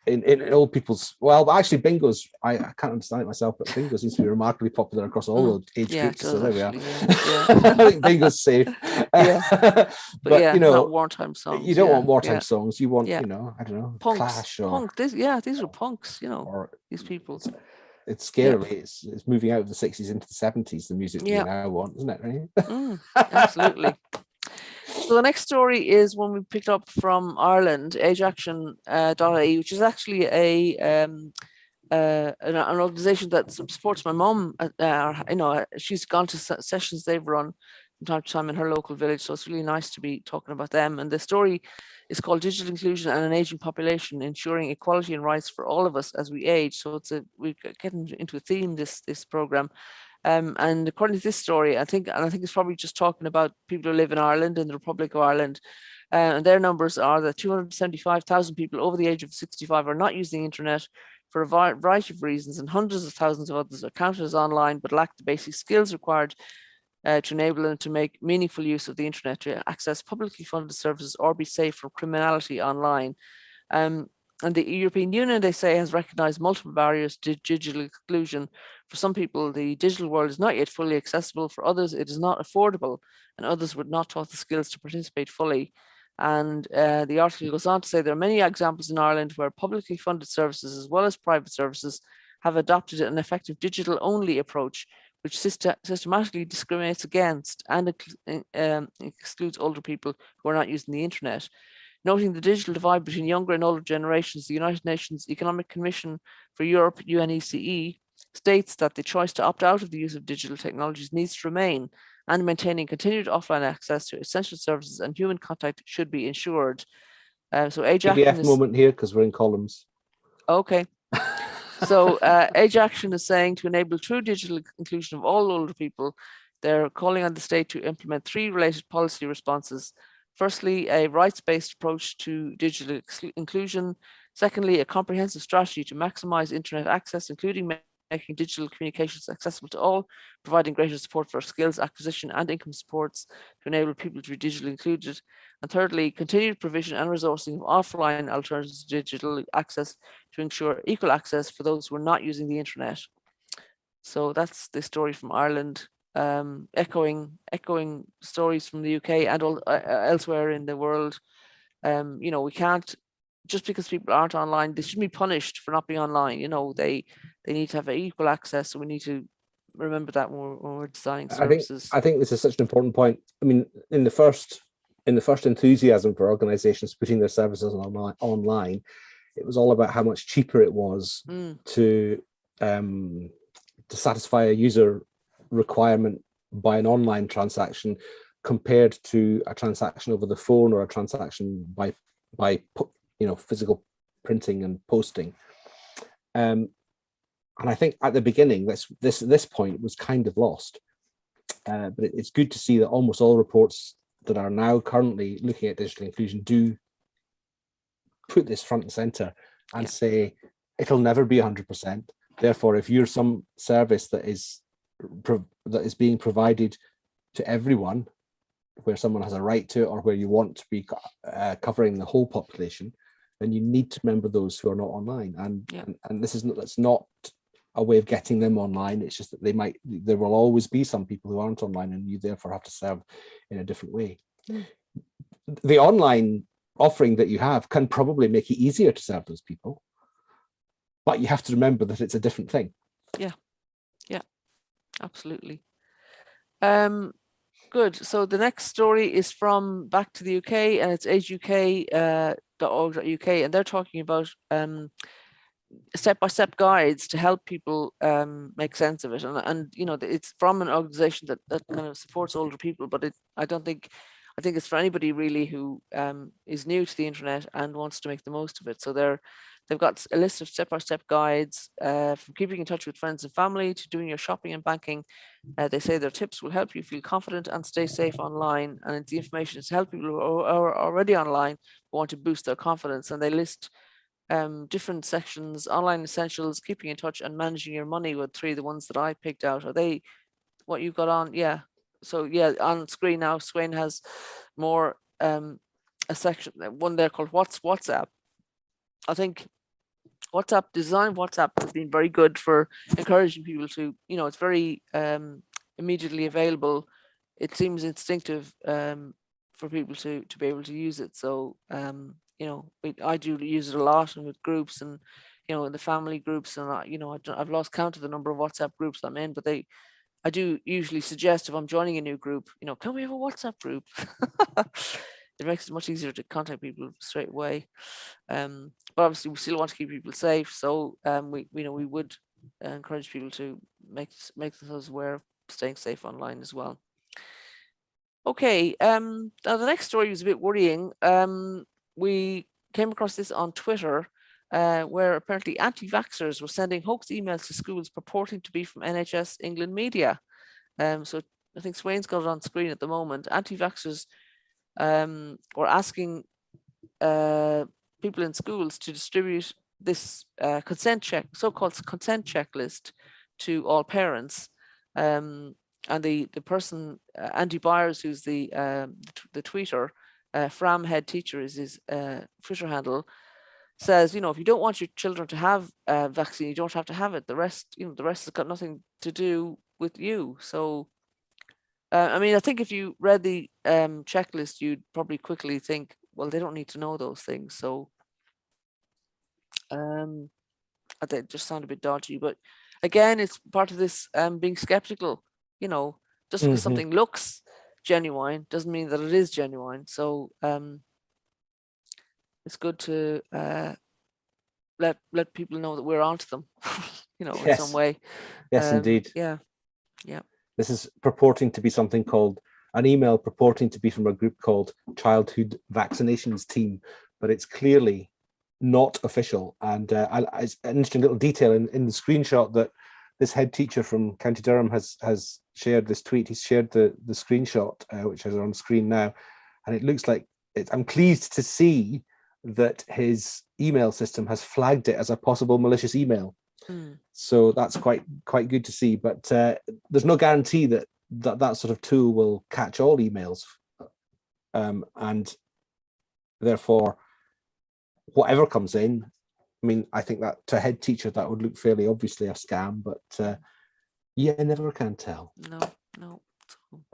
in old people's. Well, actually, bingo's I can't understand it myself, but bingo seems to be remarkably popular across all age groups. So there we are. I think bingo's safe. But not wartime songs. You don't want wartime songs. You want I don't know, punks, Clash or punk. These are punks. Or these people. It's scarily it's moving out of the 60s into the 70s. The music we now want, isn't it? Right? Absolutely. So the next story is one we picked up from Ireland, ageaction.ie, which is actually an organization that supports my mum. She's gone to sessions they've run from time to time in her local village, so it's really nice to be talking about them. And the story is called Digital Inclusion and an Aging Population, Ensuring Equality and Rights for All of Us as We Age. So we're getting into a theme this program. And according to this story, I think it's probably just talking about people who live in Ireland, in the Republic of Ireland. And their numbers are that 275,000 people over the age of 65 are not using the internet for a variety of reasons, and hundreds of thousands of others are counted as online but lack the basic skills required to enable them to make meaningful use of the internet, to access publicly funded services or be safe from criminality online. And the European Union, they say, has recognized multiple barriers to digital exclusion. For some people, the digital world is not yet fully accessible. For others, it is not affordable, and others were not taught the skills to participate fully. And the article goes on to say there are many examples in Ireland where publicly funded services as well as private services have adopted an effective digital-only approach, which systematically discriminates against and excludes older people who are not using the internet. Noting the digital divide between younger and older generations, the United Nations Economic Commission for Europe, UNECE, states that the choice to opt out of the use of digital technologies needs to remain, and maintaining continued offline access to essential services and human contact should be ensured. So Age Action moment here, because we're in columns. Okay. So Age Action is saying to enable true digital inclusion of all older people, they're calling on the state to implement 3 related policy responses. Firstly, a rights-based approach to digital inclusion. Secondly, a comprehensive strategy to maximize internet access, including making digital communications accessible to all, providing greater support for skills acquisition and income supports to enable people to be digitally included. And thirdly, continued provision and resourcing of offline alternatives to digital access to ensure equal access for those who are not using the internet. So that's the story from Ireland, echoing stories from the UK and elsewhere in the world. We can't, just because people aren't online, they shouldn't be punished for not being online. They need to have equal access. So we need to remember that when we're designing services. I think this is such an important point. I mean, in the first enthusiasm for organizations putting their services online, it was all about how much cheaper it was to satisfy a user requirement by an online transaction compared to a transaction over the phone or a transaction by physical printing and posting. And I think at the beginning, this point was kind of lost. But it's good to see that almost all reports that are now currently looking at digital inclusion do put this front and center and say it'll never be 100%. Therefore, if you're some service that is being provided to everyone, where someone has a right to it or where you want to be covering the whole population, then you need to remember those who are not online. And that's not a way of getting them online. It's just that there will always be some people who aren't online, and you therefore have to serve in a different way. The online offering that you have can probably make it easier to serve those people, but you have to remember that it's a different thing. Yeah, absolutely. Good. So the next story is from back to the UK, and it's ageuk.org.uk, and they're talking about step-by-step guides to help people make sense of it. And it's from an organization that kind of supports older people, but I think it's for anybody really who is new to the internet and wants to make the most of it. So they've got a list of step-by-step guides from keeping in touch with friends and family to doing your shopping and banking. They say their tips will help you feel confident and stay safe online. And the information is to help people who are already online who want to boost their confidence. And they list different sections: online essentials, keeping in touch, and managing your money were three of the ones that I picked out. Are they what you've got on? Yeah. So on screen now, Sweyn has more a section, one there called WhatsApp. I think WhatsApp has been very good for encouraging people to, it's very immediately available. It seems instinctive for people to be able to use it. So I do use it a lot, and with groups, and in the family groups, and I've lost count of the number of WhatsApp groups I'm in, but I do usually suggest, if I'm joining a new group, can we have a WhatsApp group? It makes it much easier to contact people straight away. But obviously we still want to keep people safe, so we would encourage people to make themselves aware of staying safe online as well. Okay, now the next story was a bit worrying. We came across this on Twitter, where apparently anti-vaxxers were sending hoax emails to schools purporting to be from NHS England media. So I think Sweyn's got it on screen at the moment. Anti-vaxxers were asking people in schools to distribute this so-called consent checklist to all parents. And the person, Andy Byers, who's the tweeter, Fram head teacher is his Twitter handle, says, if you don't want your children to have a vaccine, you don't have to have it. The rest has got nothing to do with you. So, I think if you read the checklist, you'd probably quickly think, well, they don't need to know those things. So, they just sound a bit dodgy. But again, it's part of this being skeptical. Just because something looks genuine doesn't mean that it is genuine. So, it's good to let people know that we're onto them, in some way. Yes, indeed. Yeah. This is purporting to be something called an email purporting to be from a group called Childhood Vaccinations Team, but it's clearly not official. And it's an interesting little detail in the screenshot that this head teacher from County Durham has shared this tweet. He's shared the screenshot, which is on screen now, and it looks like I'm pleased to see that his email system has flagged it as a possible malicious email. So that's quite good to see. But there's no guarantee that sort of tool will catch all emails, and therefore, whatever comes in, I mean, I think that to a head teacher that would look fairly obviously a scam, but you never can tell. No.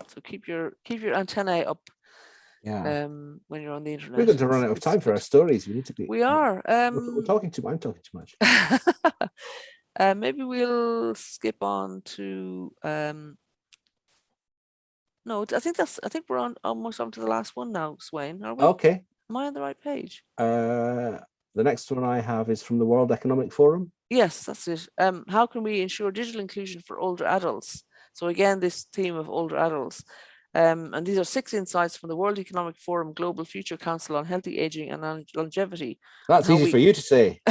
So keep your antennae up. Yeah. When you're on the internet. We're going to run out of time for our stories. We need to be. We are. We're talking too. I'm talking too much. Maybe we'll skip on to. No, I think we're almost on to the last one now, Sweyn. Are we? Okay. Am I on the right page? The next one I have is from the World Economic Forum. Yes, that's it. How can we ensure digital inclusion for older adults? So again, this theme of older adults. And these are 6 insights from the World Economic Forum Global Future Council on Healthy Aging and Longevity. That's easy for you to say.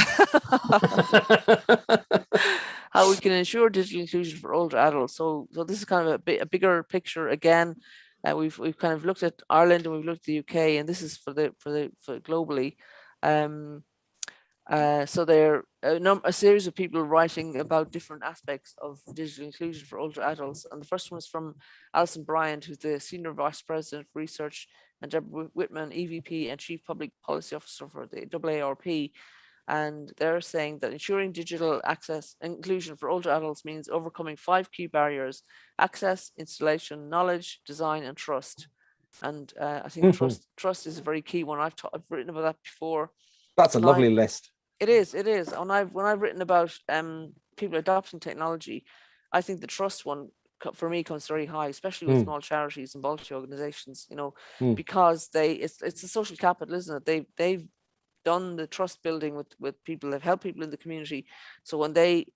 How we can ensure digital inclusion for older adults. So this is kind of a bigger picture. Again, we've kind of looked at Ireland and we've looked at the UK, and this is for globally. So there are a series of people writing about different aspects of digital inclusion for older adults. And the first one is from Alison Bryant, who's the Senior Vice President for Research, and Deborah Whitman, EVP and Chief Public Policy Officer for the AARP. And they're saying that ensuring digital access and inclusion for older adults means overcoming 5 key barriers: access, installation, knowledge, design, and trust. And I think trust is a very key one. I've written about that before. That's a lovely list. It is. And when I've written about people adopting technology, I think the trust one for me comes very high, especially with small charities and voluntary organizations. Because it's a social capital, isn't it? They've done the trust building with people. They've helped people in the community. So when they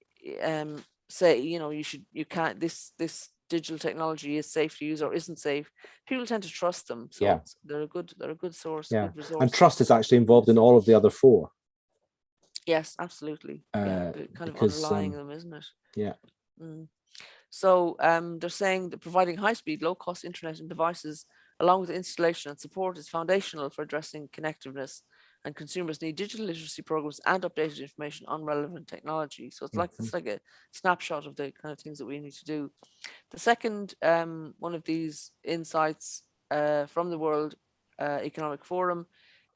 say, you can't, this digital technology is safe to use or isn't safe, people tend to trust them. So they're a good source, good resource. And trust is actually involved in all of the other 4. Yes, absolutely. Kind of underlying them, isn't it? Yeah. So they're saying that providing high-speed, low-cost internet and devices, along with installation and support, is foundational for addressing connectiveness, and consumers need digital literacy programs and updated information on relevant technology. So it's like a snapshot of the kind of things that we need to do. The second one of these insights from the World Economic Forum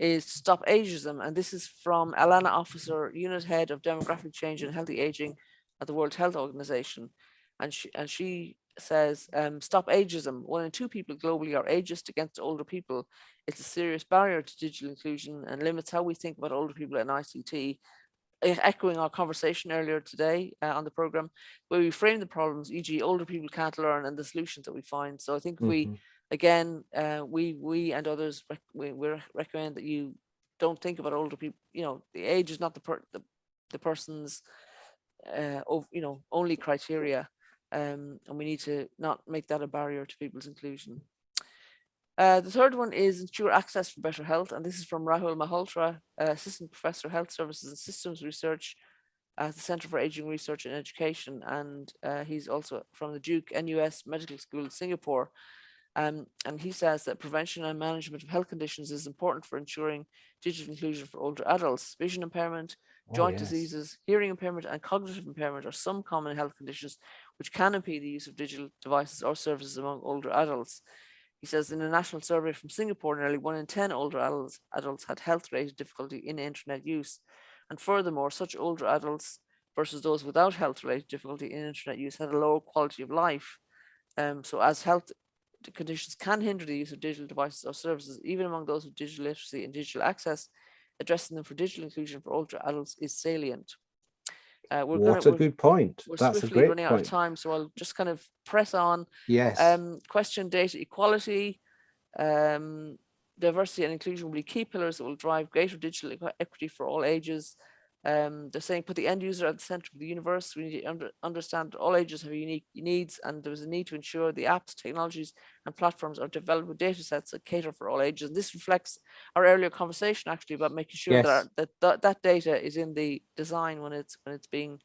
is stop ageism, and this is from Alana Officer, Unit Head of Demographic Change and Healthy Aging at the World Health Organization, and she says, stop ageism. 1 in 2 people globally are ageist against older people. It's a serious barrier to digital inclusion and limits how we think about older people in ICT. Echoing our conversation earlier today on the program, where we frame the problems, e.g. older people can't learn, and the solutions that we find. So I think we and others, we recommend that you don't think about older people. The age is not the person's only criteria, and we need to not make that a barrier to people's inclusion. The third one is ensure access for better health, and this is from Rahul Malhotra, Assistant Professor, Health Services and Systems Research at the Centre for Aging Research and Education, and he's also from the Duke NUS Medical School in Singapore. And he says that prevention and management of health conditions is important for ensuring digital inclusion for older adults. Vision impairment, joint diseases, hearing impairment, and cognitive impairment are some common health conditions which can impede the use of digital devices or services among older adults. He says in a national survey from Singapore, nearly 1 in 10 older adults had health-related difficulty in internet use. And furthermore, such older adults versus those without health-related difficulty in internet use had a lower quality of life. So as health conditions can hinder the use of digital devices or services, even among those with digital literacy and digital access, addressing them for digital inclusion for older adults is salient. What a good point. That's a great running out of time, so I'll just kind of press on. Yes. Question data equality, diversity and inclusion will be key pillars that will drive greater digital equity for all ages. They're saying put the end user at the center of the universe. We need to understand that all ages have unique needs, and there's a need to ensure the apps, technologies, and platforms are developed with data sets that cater for all ages. And this reflects our earlier conversation actually about making sure that data is in the design when it's being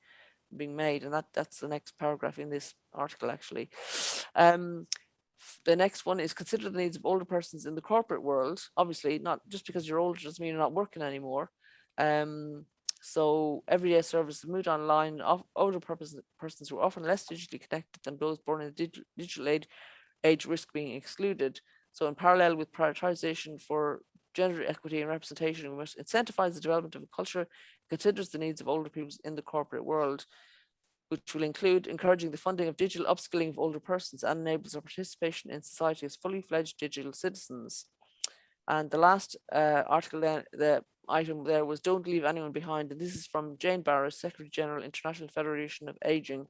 made, and that's the next paragraph in this article actually. The next one is consider the needs of older persons in the corporate world. Obviously, not just because you're older doesn't mean you're not working anymore. So everyday services moved online. Older persons were often less digitally connected than those born in the digital age risk being excluded. So in parallel with prioritization for gender equity and representation, we must incentivize the development of a culture that considers the needs of older people in the corporate world, which will include encouraging the funding of digital upskilling of older persons and enables their participation in society as fully fledged digital citizens. And the last article there, the item there was "Don't leave anyone behind," and this is from Jane Barris, Secretary General, International Federation of Aging,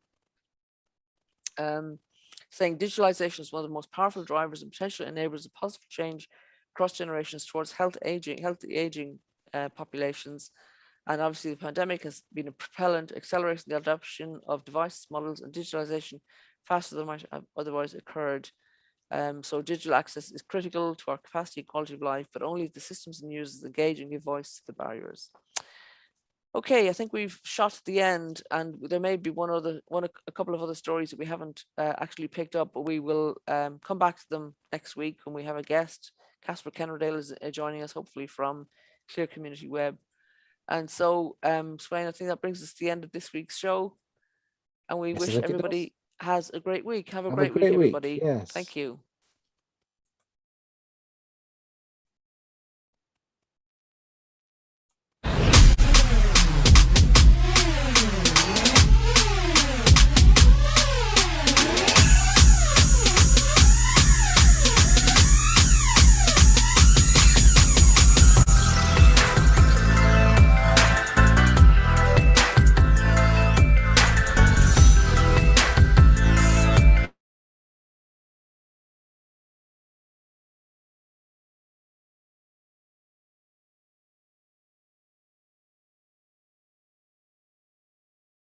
saying digitalization is one of the most powerful drivers and potential enablers of positive change across generations towards healthy aging populations. And obviously the pandemic has been a propellant, accelerating the adoption of devices, models, and digitalization faster than might have otherwise occurred. So digital access is critical to our capacity and quality of life, but only if the systems and users engage and give voice to the barriers. Okay, I think we've shot at the end, and there may be a couple of other stories that we haven't actually picked up, but we will come back to them next week when we have a guest. Casper Kennerdale is joining us, hopefully from Clear Community Web. And so, Sweyn, I think that brings us to the end of this week's show, and we wish everybody has a great week. Have a great week, everybody. Yes. Thank you.